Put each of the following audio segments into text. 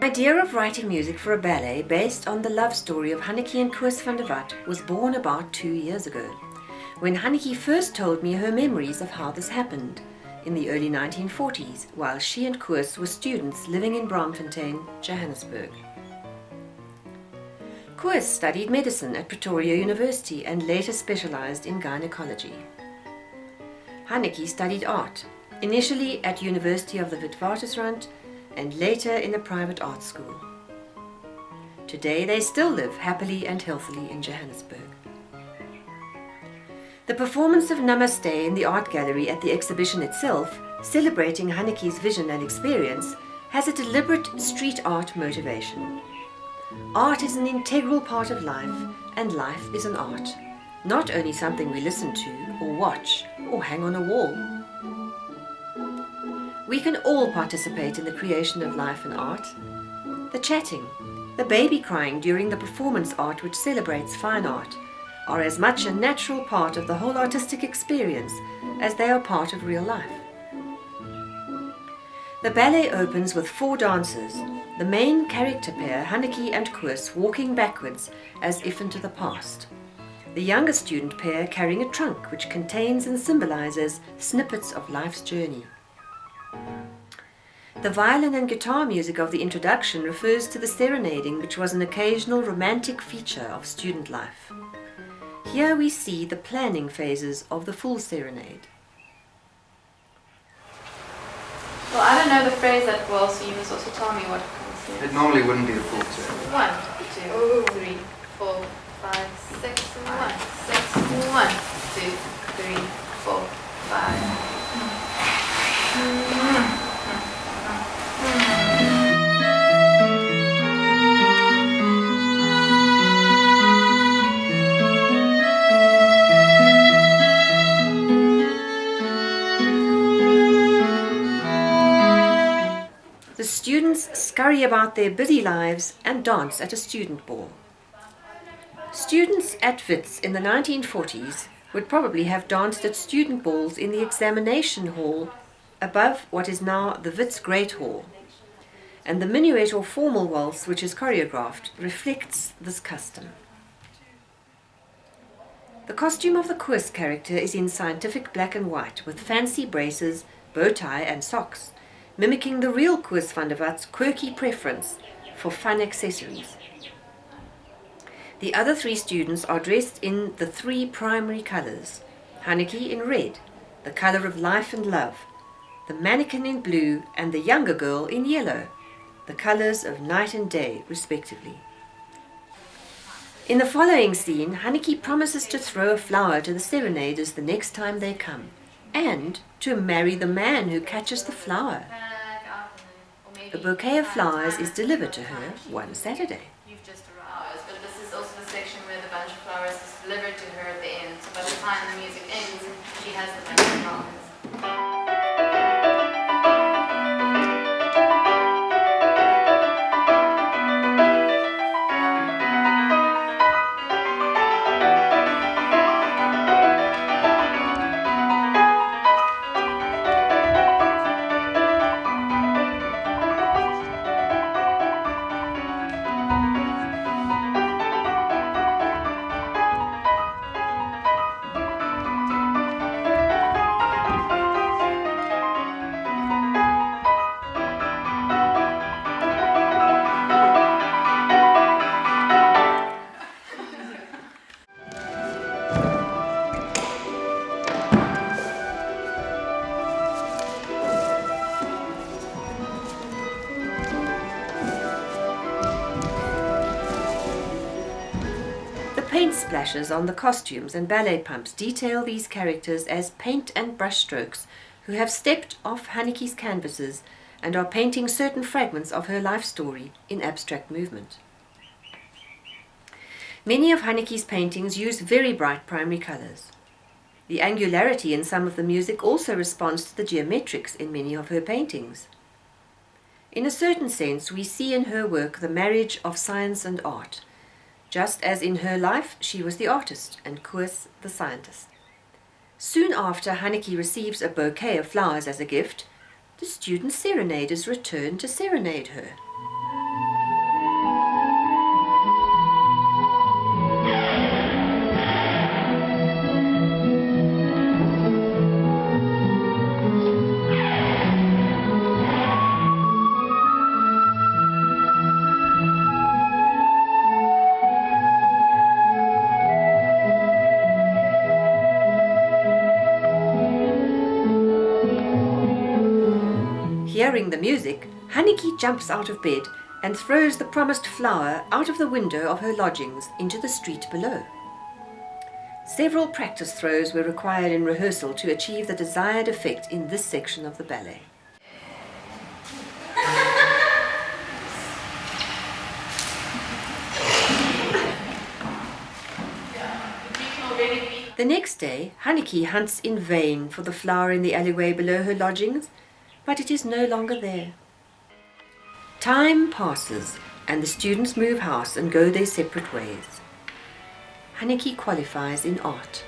The idea of writing music for a ballet based on the love story of Hannatjie and Koos was born about 2 years ago, when Hannatjie first told me her memories of how this happened in the early 1940s, while she and Koos were students living in Braamfontein, Johannesburg. Koos studied medicine at Pretoria University and later specialized in gynaecology. Hannatjie studied art, initially at University of the Witwatersrand and later in a private art school. Today they still live happily and healthily in Johannesburg. The performance of Namaste in the art gallery at the exhibition itself, celebrating Hannatjie's vision and experience, has a deliberate street art motivation. Art is an integral part of life, and life is an art, not only something we listen to or watch or hang on a wall. We can all participate in the creation of life and art. The chatting, the baby crying during the performance art which celebrates fine art, are as much a natural part of the whole artistic experience as they are part of real life. The ballet opens with 4 dancers, the main character pair, Hannatjie and Koos, walking backwards as if into the past. The younger student pair carrying a trunk which contains and symbolizes snippets of life's journey. The violin and guitar music of the introduction refers to the serenading, which was an occasional romantic feature of student life. Here we see the planning phases of the full serenade. Well, I don't know the phrase that well, so you must also tell me what comes next. It normally wouldn't be the full tune. 1, 2, 3, 4, 5, 6, 1, 6, 1, 2, 3, 4, 5. The students scurry about their busy lives and dance at a student ball. Students at Wits in the 1940s would probably have danced at student balls in the examination hall above what is now the Wits Great Hall, and the minuet or formal waltz which is choreographed reflects this custom. The costume of the Koos character is in scientific black and white with fancy braces, bow tie and socks, mimicking the real Koos quirky preference for fun accessories. The other 3 students are dressed in the 3 primary colors: Hannatjie in red, the color of life and love, the mannequin in blue, and the younger girl in yellow, the colors of night and day, respectively. In the following scene, Hannatjie promises to throw a flower to the serenaders the next time they come, and to marry the man who catches the flower. A bouquet of flowers is delivered to her one Saturday. You've just arrived, but this is also the section where the bunch of flowers is delivered to her at the end. So by the time the music ends, she has the bunch of flowers. Paint splashes on the costumes and ballet pumps detail these characters as paint and brushstrokes who have stepped off Hannatjie's canvases and are painting certain fragments of her life story in abstract movement. Many of Hannatjie's paintings use very bright primary colors. The angularity in some of the music also responds to the geometrics in many of her paintings. In a certain sense, we see in her work the marriage of science and art. Just as in her life, she was the artist and Koos the scientist. Soon after Hannatjie receives a bouquet of flowers as a gift, the student serenaders return to serenade her. Hearing the music, Hannatjie jumps out of bed and throws the promised flower out of the window of her lodgings into the street below. Several practice throws were required in rehearsal to achieve the desired effect in this section of the ballet. The next day, Hannatjie hunts in vain for the flower in the alleyway below her lodgings, but it is no longer there. Time passes, and the students move house and go their separate ways. Hannatjie qualifies in art.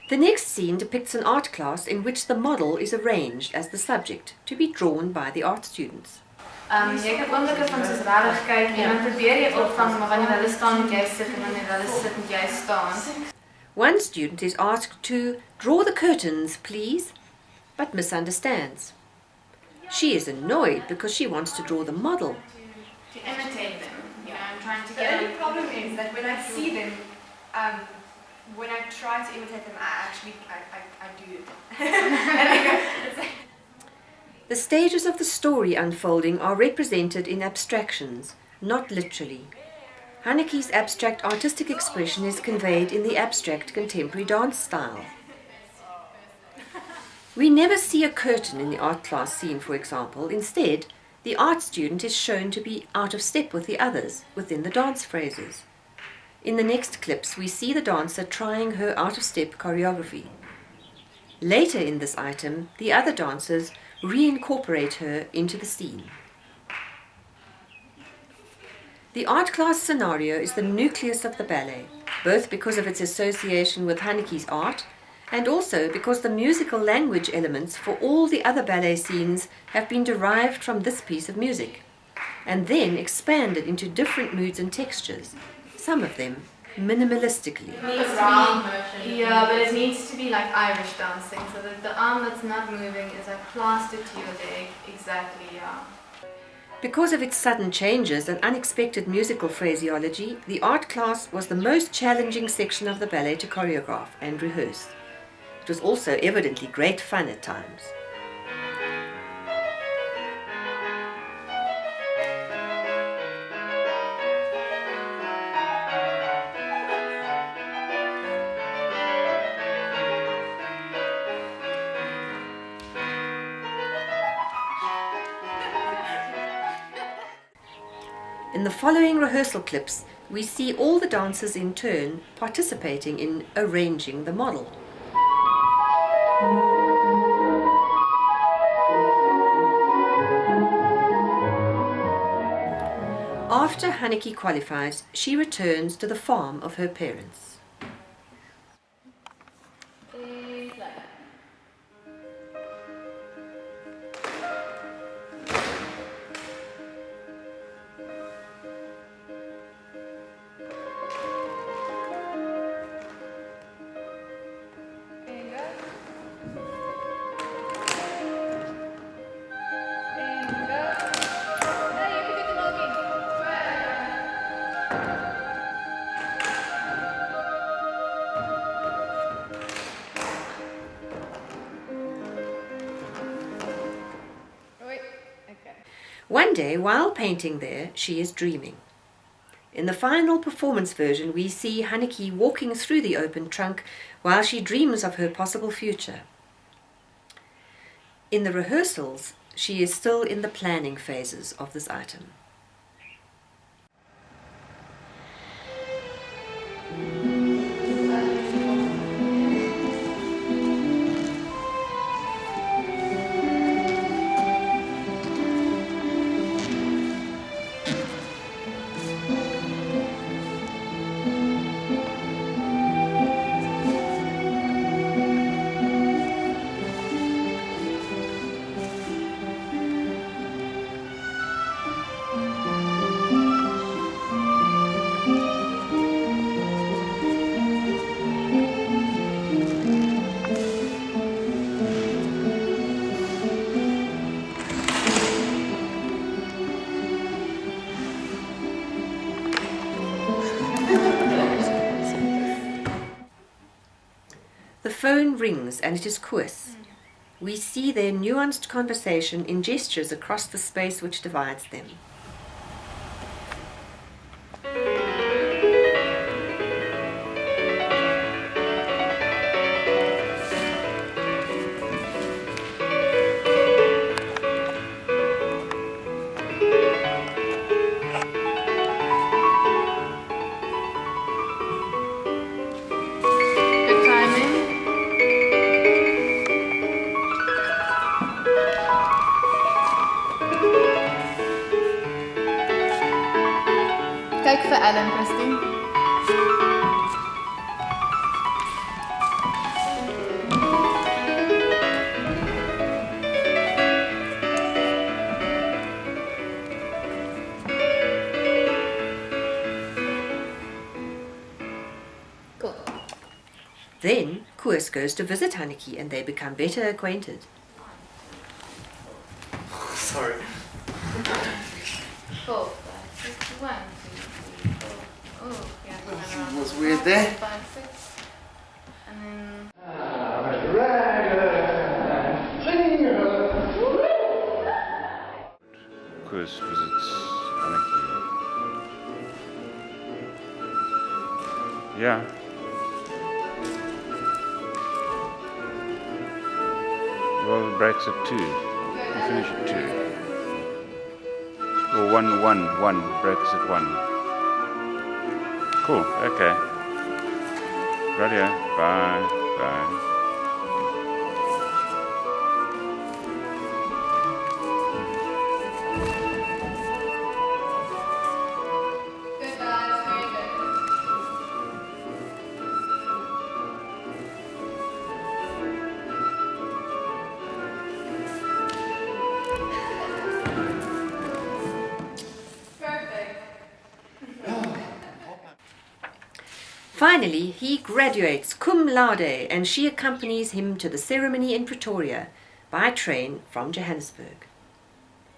The next scene depicts an art class in which the model is arranged as the subject, to be drawn by the art students. Jy kan oomblikke van soos regtig kyk en dan probeer jy opvang, maar wanneer hulle staan moet jy sit en wanneer hulle sit moet jy staan. One student is asked to draw the curtains, please, but misunderstands. She is annoyed because she wants to draw the model. To imitate them, I'm trying to The get only problem is that when I see them, when I try to imitate them, I do it. And I go, it's like, The stages of the story unfolding are represented in abstractions, not literally. Hannatjie's abstract artistic expression is conveyed in the abstract contemporary dance style. We never see a curtain in the art class scene, for example. Instead, the art student is shown to be out of step with the others within the dance phrases. In the next clips, we see the dancer trying her out-of-step choreography. Later in this item, the other dancers reincorporate her into the scene. The art class scenario is the nucleus of the ballet, both because of its association with Hannatjie's art and also because the musical language elements for all the other ballet scenes have been derived from this piece of music and then expanded into different moods and textures, some of them minimalistically. It needs to be, yeah, but it needs to be like Irish dancing, so that the arm that's not moving is like plastered to your leg, exactly, yeah. Because of its sudden changes and unexpected musical phraseology, the art class was the most challenging section of the ballet to choreograph and rehearse. It was also evidently great fun at times. In the following rehearsal clips, we see all the dancers in turn participating in arranging the model. After Hannatjie qualifies, she returns to the farm of her parents. One day, while painting there, she is dreaming. In the final performance version, we see Hannatjie walking through the open trunk while she dreams of her possible future. In the rehearsals, she is still in the planning phases of this item. phone rings and it is Koos. We see their nuanced conversation in gestures across the space which divides them. Good timing. Kijk voor Ellen, Christine. Cool. Then Koos goes to visit Hannatjie and they become better acquainted. Sorry. 4, 5, 6, 1, 2, 3, 4. Oh, yeah. Something was weird there. 5, 6. And then. Koos visits Hannatjie. Yeah. Well, the break's at 2. We finish at 2. Or 1, breaks at 1. Cool, okay. Radio, bye, bye. Good, guys. Very good. Perfect. Finally, he graduates cum laude and she accompanies him to the ceremony in Pretoria by train from Johannesburg.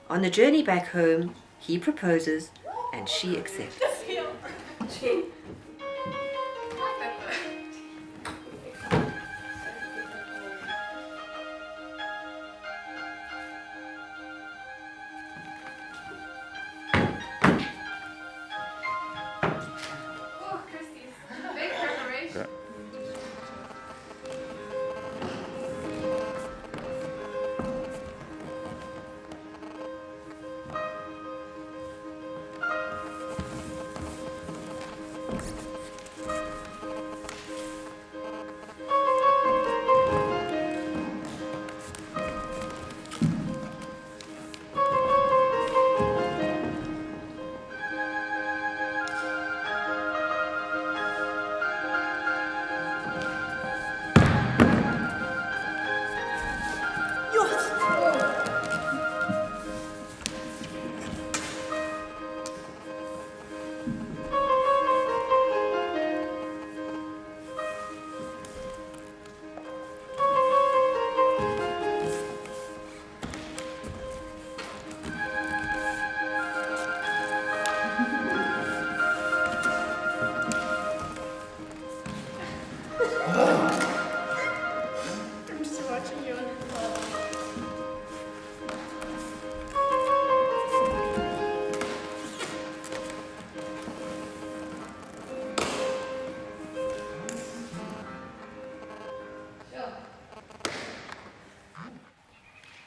On the journey back home, he proposes and she accepts. Oh, Christy's big preparation. Okay.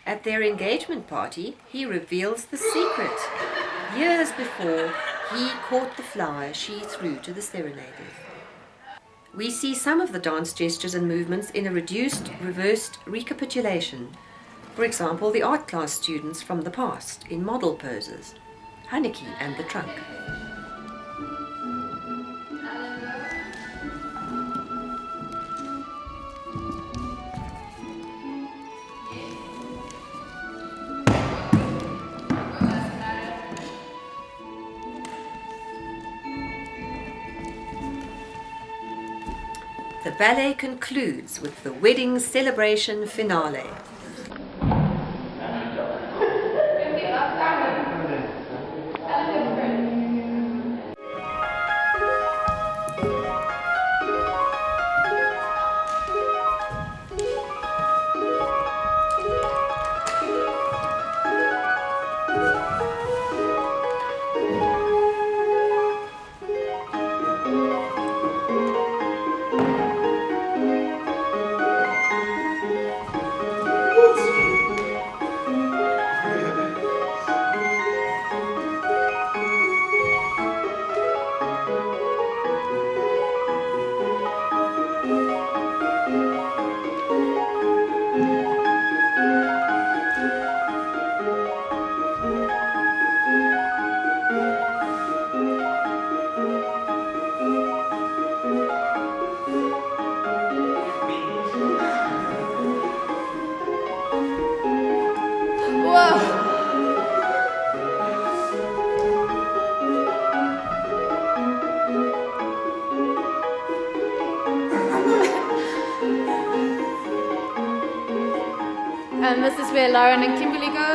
At their engagement party, he reveals the secret. Years before, he caught the flower she threw to the serenaders. We see some of the dance gestures and movements in a reduced, reversed recapitulation. For example, the art class students from the past in model poses, Hannatjie and the trunk. The ballet concludes with the wedding celebration finale. this is where Lauren and Kimberly go.